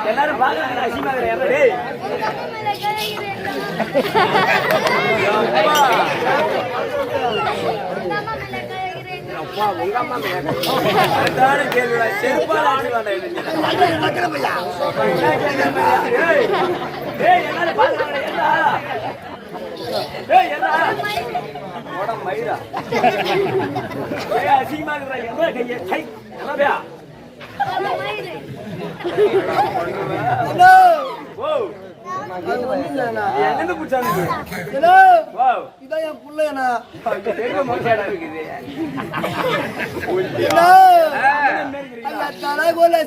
எல்லாரும் பாக்குறாங்க உங்க அம்மா கேள்வி செருப்பால் மயிரா அசிங்கமா இருக்கிற கையை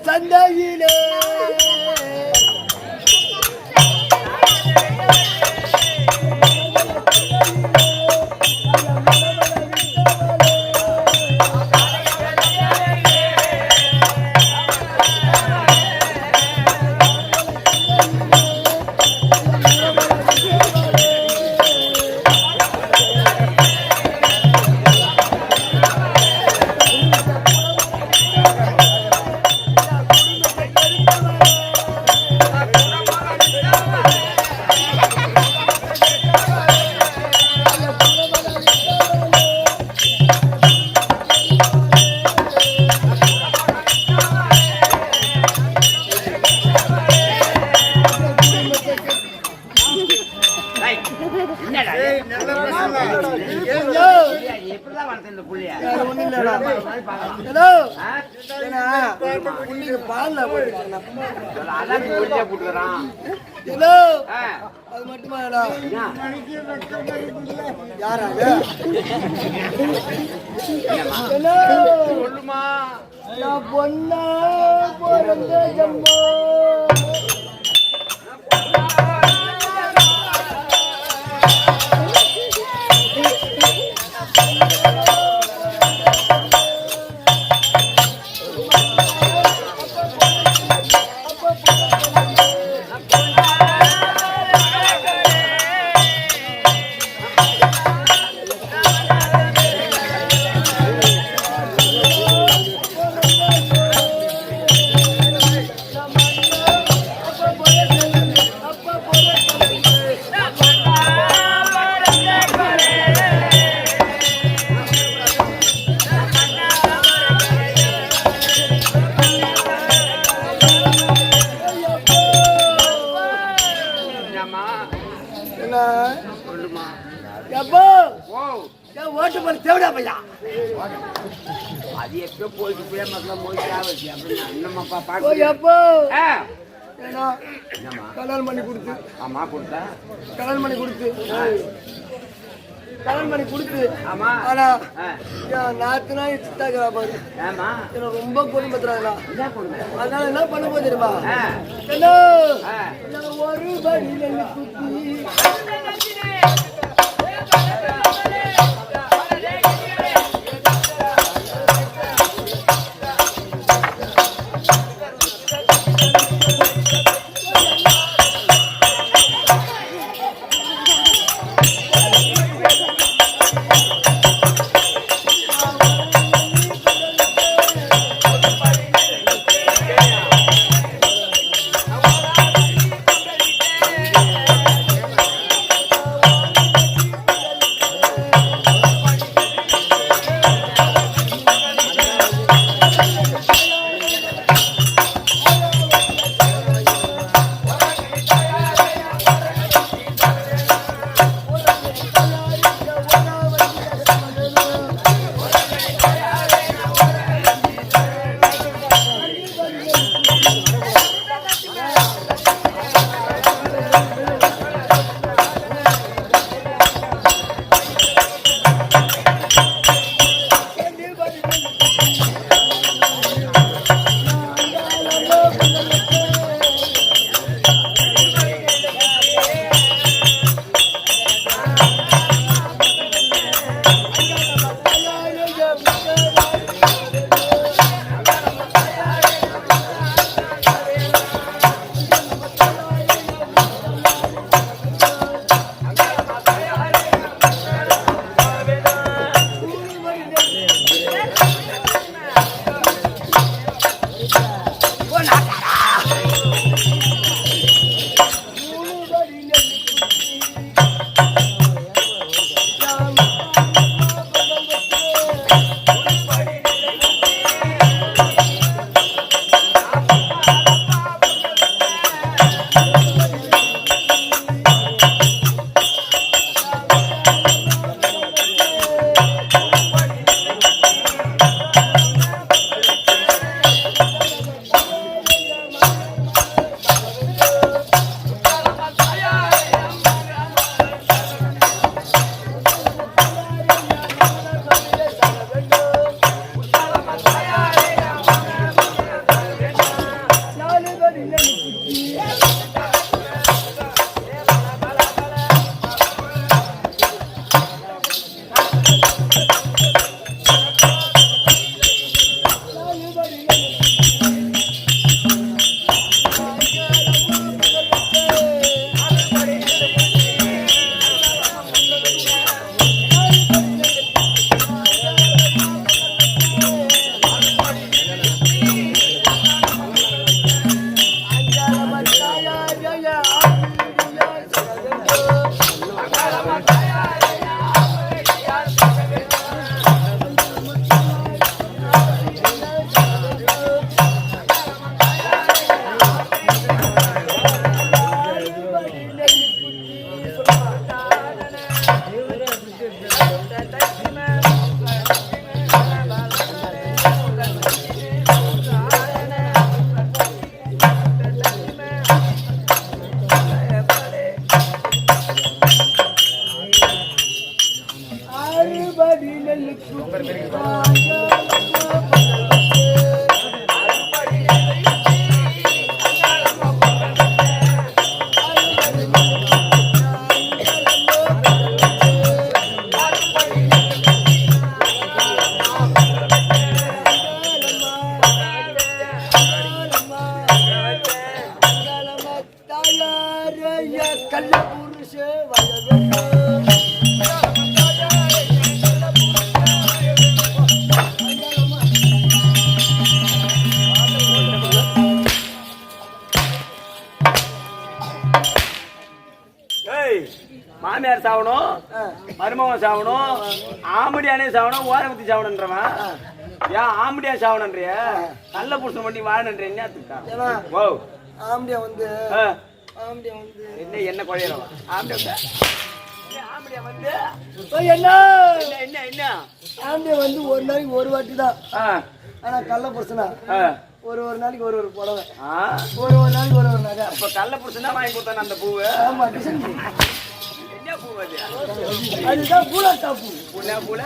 சந்தையிலே அது மட்டுமா சொல்லுமா பொண்ணா பிறந்த ஜம்மோ ஓட்டு பண்ணி தேவடா பையா அது எப்போ போயிட்டு போய் மக்கள் போய் கல்யாணம் பண்ணி கொடுத்து ஆமா கொடுத்தா கல்யாணம் பண்ணி கொடுத்து ஆமா ஆனா நாத்து நாய் சித்தாக்கிறா பாரு எனக்கு ரொம்ப குடும்பத்துறாங்களா அதனால என்ன பண்ண போது தெரியுமா ஒரு படி குத்தி மாமியார் சாவணும், மருமகன் சாவணும், ஆம்படியானே சாவணும், ஓரமத்தி சாவணுன்றவன் ஏன் ஆம்படியா சாவணுன்றிய நல்ல புருஷன் பண்ணி வாழணுன்ற என்ன ஓ ஆம்படியா வந்து என்ன குழையிறவா ஆம்படியா வந்து என்ன என்ன என்ன ஆம்படியா வந்து ஒரு நாளைக்கு ஒரு வாட்டி தான். ஆனா கள்ள புருஷனா ஒரு நாளைக்கு ஒரு புடவை, ஒரு நாளைக்கு ஒரு நகை. அப்ப கள்ள புருஷனா வாங்கி கொடுத்தான அந்த பூவு? ஆமா, டிசைன் பூ. என்ன பூ அது? அதுதான் பூலாத்தா பூ. பூல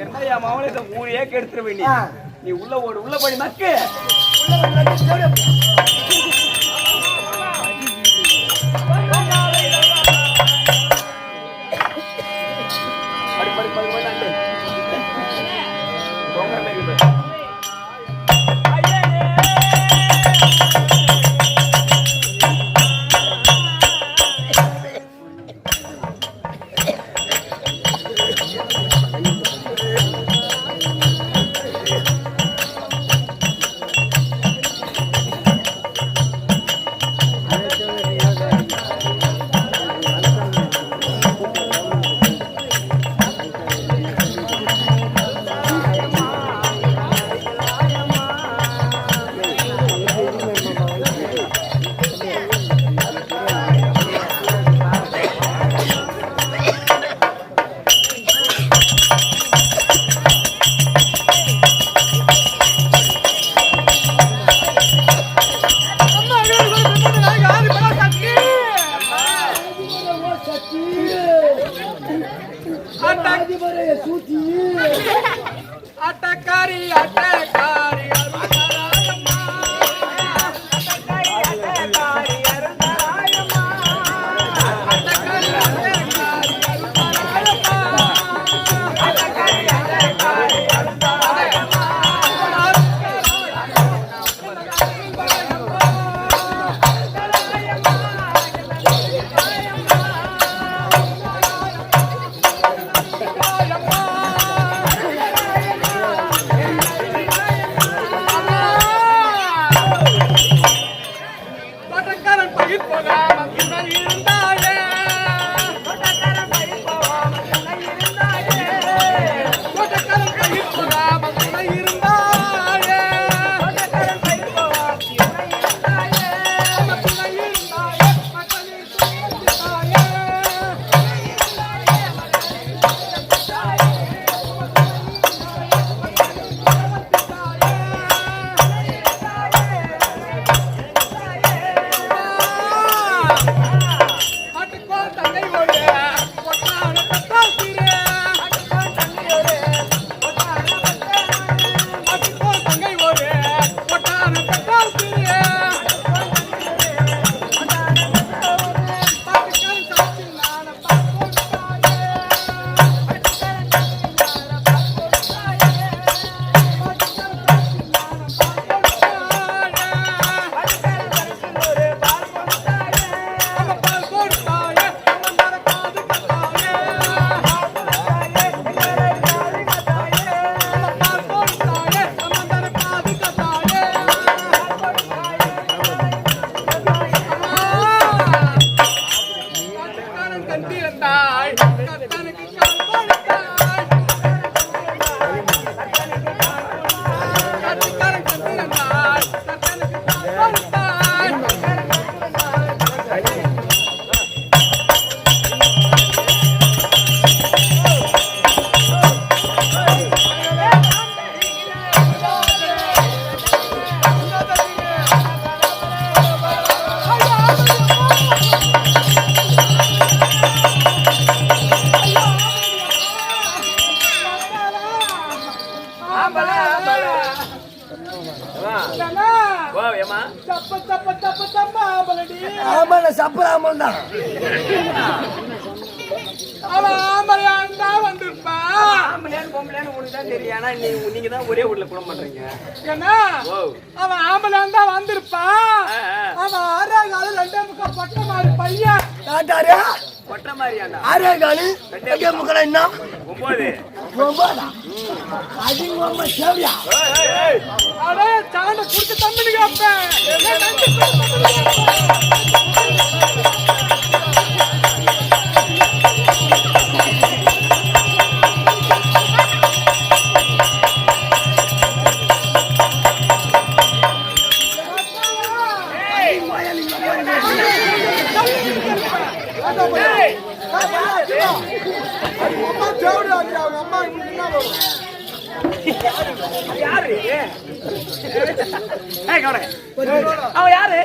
என் மாவளை இந்த மூணையே கெடுத்துருவே. நீ உள்ள ஓடு, உள்ள போய் மக்கு அட்டக்காரி அட்டக்காரி ஏமா சப்ப சப்ப சப்ப சப்ப ஆம்பளடி. ஆமா நான் சப்பராமன் தான். அவன் ஆம்பளையாண்டா வந்திருப்பா. ஆம்பளையான்னு பொம்பளையான்னு உனக்கு தான் தெரியும். ஆனா நீங்க தான் ஒரே வீட்டுல குளம் பண்றீங்க. ஏன்னா அவன் ஆம்பளையாண்டா வந்திருப்பா. அவன் ஆறா கால 2.5 பட்ட மாதிரி பையன். நாட்டாரா பட்ட மாதிரியாண்டா. ஆறே காலு 2.5 என்ன 9. 9 அது உங்க சேவியா. அடே சாண்ட குடுத்து தம்பிங்க அப்ப. யாரு அவன் யாரு?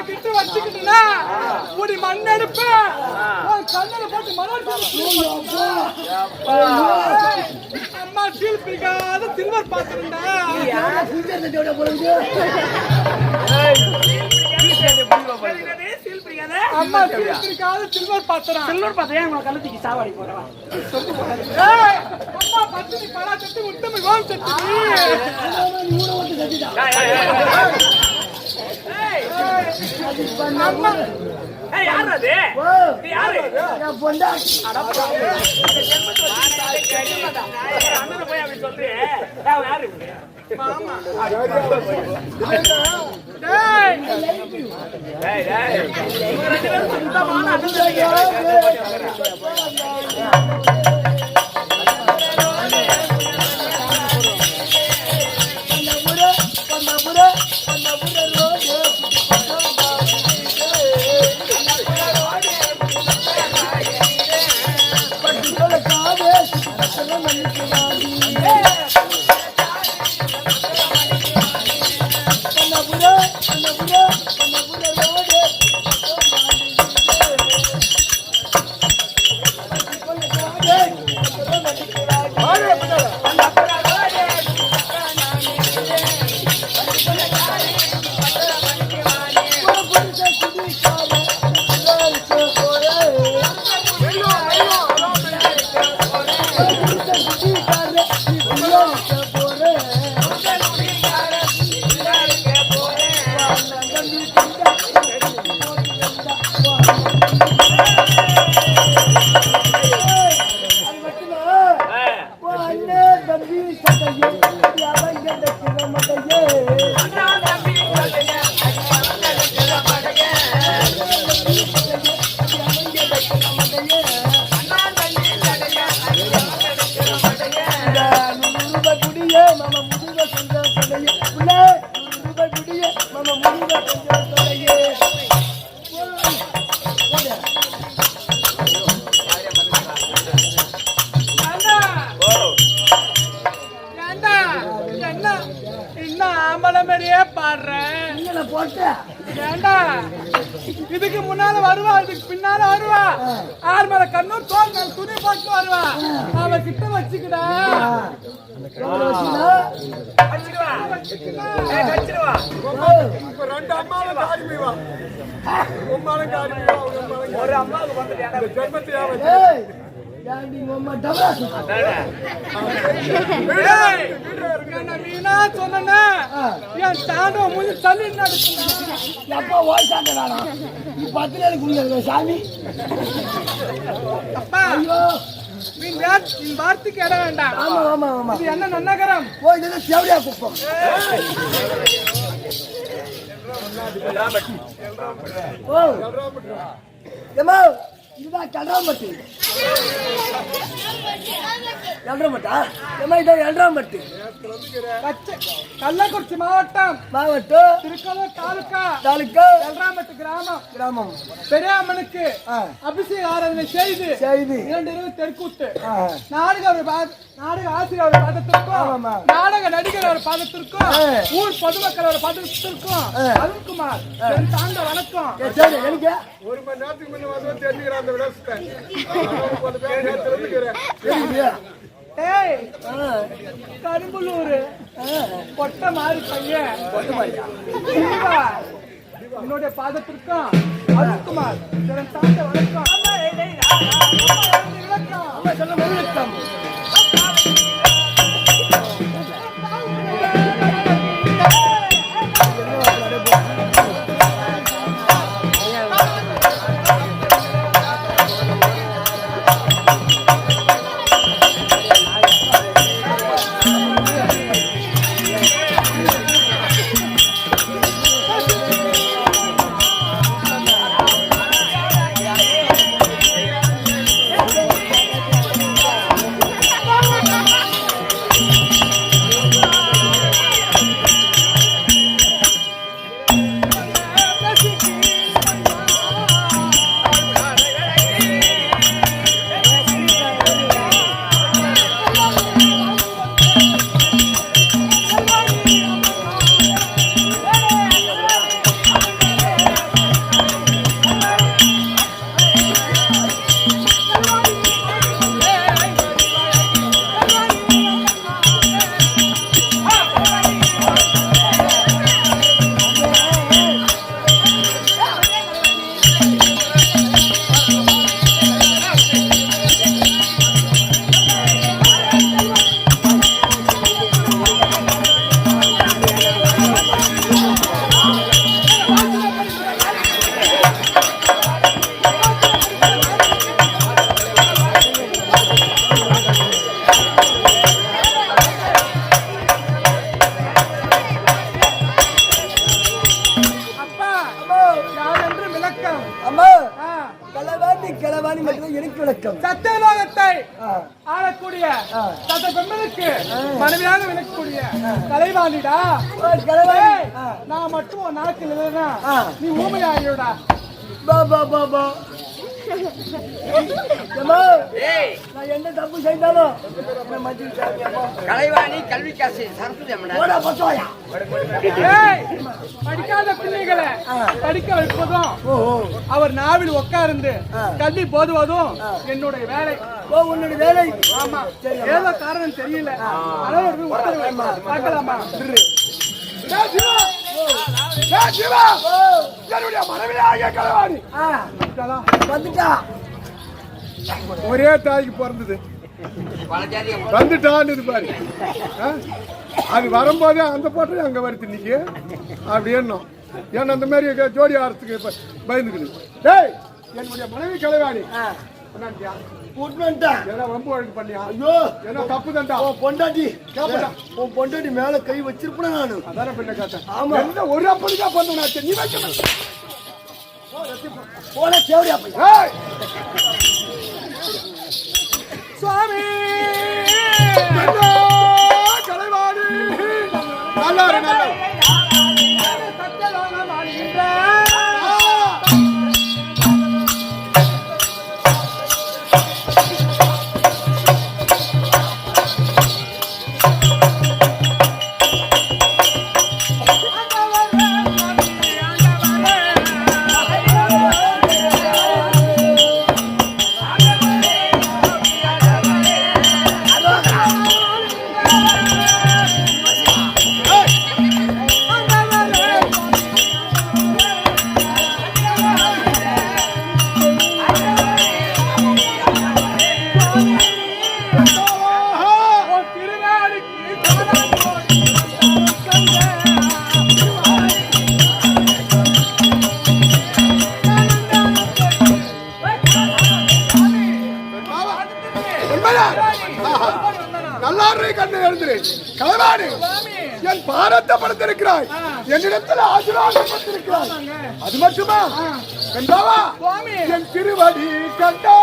கிட்ட வச்சுக்கிட்டா முடி மண் எடுப்பு கண்ணில் போட்டு மணல் அம்மா சீல் பிடிக்காத சில்வர் பாத்திரண்டா. அம்மா சீல் பிடிக்காத சில்வர் பாத்திரம். சில்வர் பாத்திரம் உங்களை கழுத்துக்கு சாவாடி போறவா. அம்மா பத்தினி பலா தட்டி உத்தமி ஓம் தட்டி. இதுக்கு முன்னால வருவா, இதுக்கு பின்னால வருவா. ஆறு மேல கண்ணு தோல் மேல துணி போட்டு வருவா. அவ கிட்ட வச்சுக்கிடா. ரெண்டு அம்மாவை காரி போய்வா. உம்மாலும் காரி போய்வா. ஒரு அம்மாவுக்கு வந்து ஜென்மத்தை வார்த்தைக்கு இட வேண்டாம். என்ன நன்னகரம் சேவடியா குப்பம் இதுதான் கல்றாம்பட்டி. எல்றாம்பட்டா? இதான் எல்றாம்பட்டி. கள்ளக்குறிச்சி மாவட்டம் திருக்கோளூர் தாலுகா எல்ராம்பட்டு கிராமம் பெரியாமனுக்கு அபிஷேக ஆராதனை செய்து 2 இரவு தெற்கூத்து நாடக ஆசிரியர் பாதத்திற்கும் நாடக நடிகர் ஒரு பாதத்திற்கும் ஊர் பொதுமக்கள் ஒரு பாதத்திற்கும் அருண்குமார் தாண்ட வணக்கம். ஒரு மணி நேரத்துக்கு முன்ன வந்து தெரிஞ்சுக்கிறேன் அந்த விடத்தை. கரும்புலூர் பொட்ட மாதிரி பையன் என்னுடைய பாதத்திற்கும் அருண்குமார் தாண்ட வணக்கம். சத்தியலோகத்தை ஆளக்கூடிய பெண்களுக்கு மனைவியாக விளக்கக்கூடிய கலைவாணிடா. நான் மட்டும் ஒரு நாளைக்கு இல்லைன்னா நீ ஊமையாகியோடா. நான் என்ன தப்பு செய்தாலும் கலைவாணி கல்வி காசு சரஸ்வதி படிக்காத பிள்ளைகளை படிக்க வைப்பதும் அவர் நாவில் உட்கார்ந்து கல்வி போதுவதும் என்னுடைய வேலை. உன்னுடைய வேலை? ஆமா. ஏதோ காரணம் தெரியல. அதாவது பார்க்கலாமா? மனைவியாக கலைவாணி வந்துட்டா. ஒரே தாய்க்கு பிறந்தது வந்துட்டான்னு பாரு. அது வரும்போதே அந்த பாட்டு அங்க வருது இன்னைக்கு அப்படி எண்ணம். ஏன்னா அந்த மாதிரி ஜோடி ஆறதுக்கு பயந்துக்குது. டேய் என்னுடைய மனைவி கலைவாணி பொண்டாட்டி மேல கை வச்சிருப்பேன் நானு. அதான பெண்ணை கேட்டேன். ஆமா ஒரு அப்பனுக்கா பண்ண நீ வைக்கணும் போன தேவடியா சுவாமி கலைவாணி நல்லா நல்லா என் பாரத்தை படுத்திருக்கிறாய், என்னிடத்தில் ஆசீர்வாதம் படுத்திருக்கிறாய். அது மட்டுமா கண்டாவா என் திருவடி கண்டா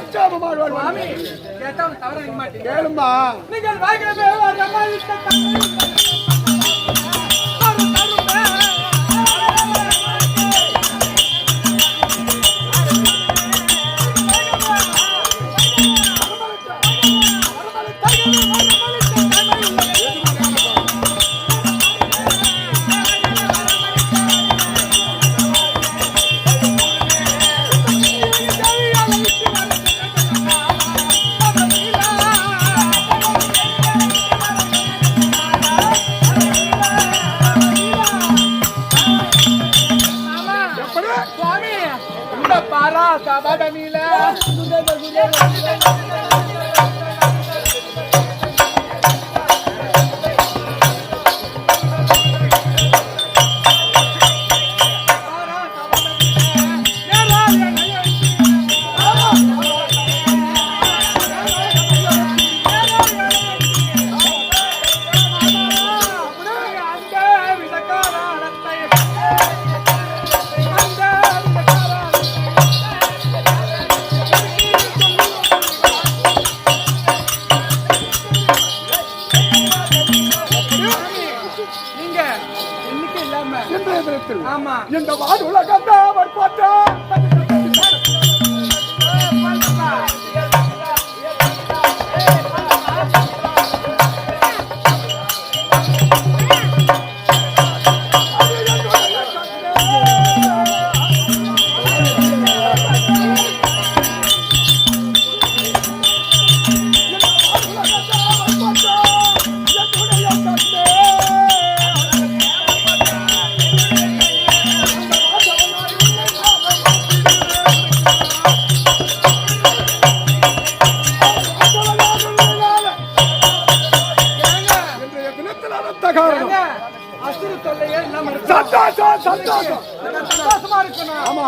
சச்சாபமாக வருவான். சுவாமி கேட்டாலும் தவற நிக்க மாட்டீங்க. கேளுமா. நீங்கள் வாய்களே ரமாயித்த சுவாமி இந்த பாரா சபதனில ஆமா இந்த வாடு உலகத்தை அவர் பார்த்தா அசுர தொல்லையே இல்லாம சந்தோஷமா இருக்கணும். ஆமா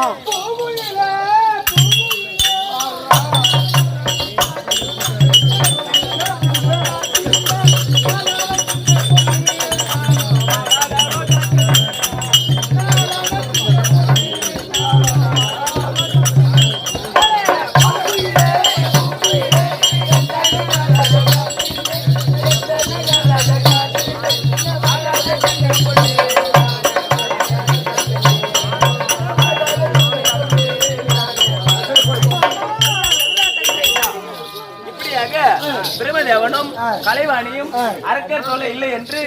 பிரம்மதேவனும் கலைவாணியும் அரக்கர் சொல்ல இல்லை என்று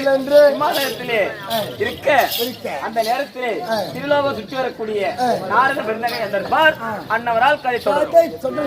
விமானத்திலே இருக்க அந்த நேரத்திலே திருலோக சுற்றி வரக்கூடிய நாரத பிருந்தகை என்ற அன்னவரால் கதை சொல்ல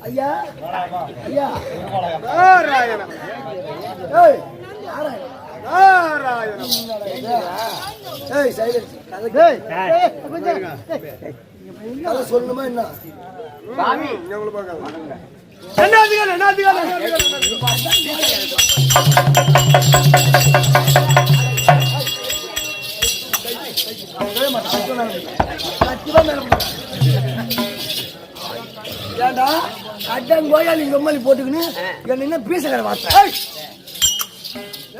ஐயா ஐயா நாராயண ஏய் நாராயண ஏய் சைலன்ஸ் கதை சொல்லணுமா என்ன சாமி எவ்வளவு பார்க்கலாம் ஏண்டா அட்டன் கோயா நீங்க ரொம்பலி போட்டுக்கின்னு என்ன பீசக்கிற வார்த்தை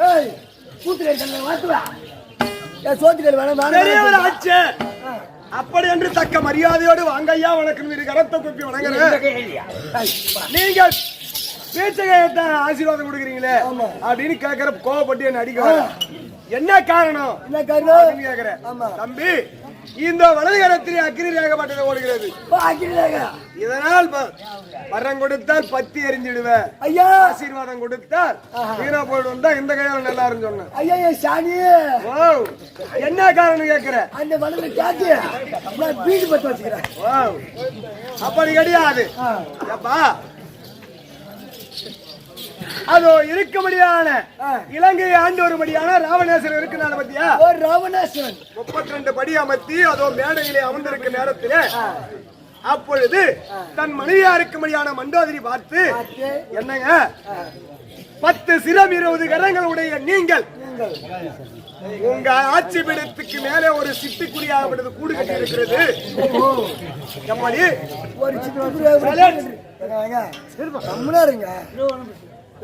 ஏய் கூத்துக்கறி வாத்துவா ஏன் சோத்துக்கறி வேணாம் ஆச்சு அப்படி என்று தக்க மரியாதையோடு வாங்கையா வணக்கம் கரத்தை குப்பி வணங்குறேன். நீங்க பேச்சகையத்தை ஆசீர்வாதம் கொடுக்குறீங்களே அப்படின்னு கேட்கிற கோவப்பட்டு என்ன அடிக்க என்ன காரணம் கேக்குறேன். தம்பி இந்த வலது கரத்திலே அக்கினி ரேகப்பட்டது ஓடுகிறது. இதனால் வரம் கொடுத்தால் பத்தி எரிஞ்சிடுவேன். ஐயா ஆசீர்வாதம் கொடுத்தால் வீணா போயிடும் தான் இந்த கையால நல்லா இருந்து சொன்னேன். ஐயா சாமி என்ன காரணம் கேட்கிற அந்த வலது காத்து நான் பீடி பத்து வச்சுக்கிறேன். அப்படி கிடையாது அப்பா. அதோ இருக்கும்படியான இலங்கையை ஆண்டு வரும்படியான ராவணேஸ்வரர் இருக்கிறார் பத்தியா? ராவணேஸ்வரன் 32 படி அமர்த்தி அதோ மேடையிலே அமர்ந்திருக்க நேரத்தில் அப்பொழுது தன் மனைவியா இருக்கும்படியான மண்டோதரி பார்த்து என்னங்க 10 சிரம் 20 கரங்கள் உடைய நீங்கள் உங்க ஆட்சி பீடத்துக்கு மேலே ஒரு சிட்டுக்குருவியாகப்பட்டது கூடு கட்டி இருக்கிறது.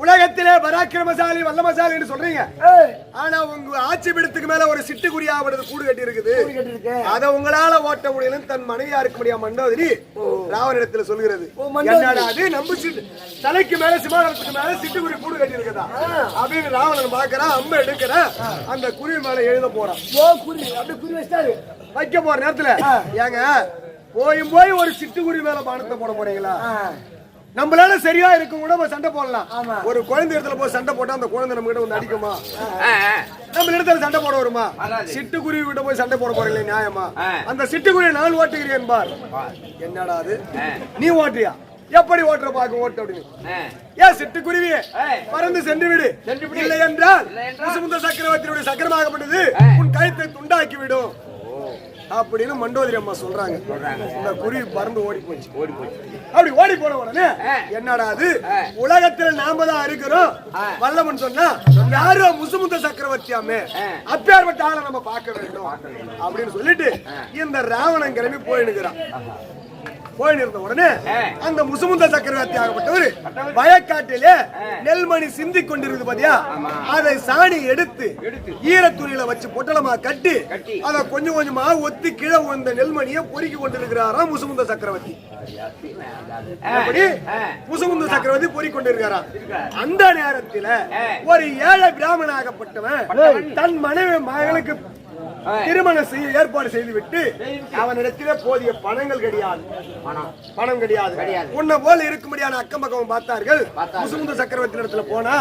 உலகத்திலே பராக்கிரமசாலி வல்லமசாலி என்று சொல்றீங்க. ஆனா உங்க ஆட்சி பீடத்துக்கு மேல ஒரு சிட்டுக்குருவியாகப்பட்டது கூடு கட்டி இருக்குது. அதை உங்களால ஓட்ட முடியல தன் மனைவியா இருக்க முடியாம மண்டோதரி ராவனிடத்துல சொல்கிறது. என்னடா அது நம்ம தலைக்கு மேல சிமானத்துக்கு மேல சிட்டுக்குருவி கூடு கட்டி இருக்குதா அப்படின்னு ராவணன் பாக்குறான். அம்பை எடுக்கிறான். அந்த குருவி மேல எழுத போறான். வைக்க போற நேரத்துல ஏங்க போய் ஒரு சிட்டுக்குருவி மேல பானத்தை போட போறீங்களா? நம்மளால சரியா இருக்கும் கூட சண்டை போடலாம். ஒரு குழந்தை இடத்துல போய் சண்டை போட்டா அந்த குழந்தை நம்ம கிட்ட வந்து அடிக்குமா? நம்ம இடத்துல சண்டை போட வருமா? சிட்டுக்குருவி கிட்ட போய் சண்டை போட போறீங்களே நியாயமா? அந்த சிட்டுக்குருவி நான் ஓட்டுகிறேன் பார். என்னடா அது நீ ஓட்டுறியா? எப்படி ஓட்டுற பாக்க ஓட்டு அப்படின்னு ஏன் சிட்டுக்குருவி பறந்து சென்று விடு. இல்லை என்றால் முசுமுந்த சக்கரவர்த்தியுடைய சக்கரமாகப்பட்டது உன் கழுத்தை துண்டாக்கி விடும் அப்படின்னு மண்டோதரி அம்மா சொல்றாங்க. இந்த குருவி பறந்து ஓடி போச்சு. அப்படி ஓடி போன உடனே என்னடா அது உலகத்துல நாம தான் இருக்கிறோம் வல்லமன் சொன்னா யாரோ முசுமுந்த சக்கரவர்த்தியாமே அப்பேற்பட்ட ஆளை நம்ம பார்க்க வேண்டும் அப்படின்னு சொல்லிட்டு இந்த ராவணன் கிளம்பி போயினுக்கிறான். போயிருந்த உடனே அந்த முசுமுந்த சக்கரவர்த்தி ஆகப்பட்டவர் வயக்காட்டிலே நெல்மணி சிந்தி கொண்டிருக்கு பாத்தியா? அதை சாணி எடுத்து ஈரத்துணியில வச்சு பொட்டலமா கட்டி அதை கொஞ்சம் கொஞ்சமா ஒத்தி கீழே வந்த நெல்மணியை பொறுக்கி கொண்டிருக்கிறாராம் முசுமுந்த சக்கரவர்த்தி. அப்படி முசுமுந்த சக்கரவர்த்தி பொறுக்கி கொண்டிருக்கிறார். அந்த நேரத்தில் ஒரு ஏழை பிராமணாகப்பட்டவன் தன் மனைவி மகளுக்கு திருமணம் செய்ய ஏற்பாடு செய்துவிட்டு அவனிடத்திலே போதிய பணங்கள் கிடையாது. பணம் கிடையாது. உன்னை போல இருக்கும்படியான அக்கம் பக்கம் பார்த்தார்கள். முசுமுந்த சக்கரவர்த்தி இடத்துல போனா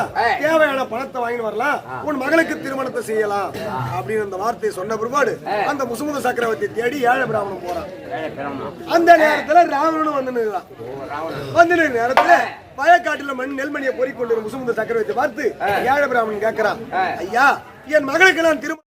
தேவையான பணத்தை வாங்கி வரலாம், உன் மகளுக்கு திருமணத்தை செய்யலாம் அப்படின்னு அந்த வார்த்தையை சொன்ன பிற்பாடு அந்த முசுமுந்த சக்கரவர்த்தி தேடி ஏழை பிராமணன் போறான். அந்த நேரத்துல ராவணனும் வந்து நிற்கிறான். வந்து நேரத்துல வயக்காட்டுல நெல்மணியை பொறிக்கொண்டு முசுமுந்த சக்கரவர்த்தி பார்த்து ஏழை பிராமணன் கேட்கிறான், ஐயா என் மகளுக்கு நான் திருமணம்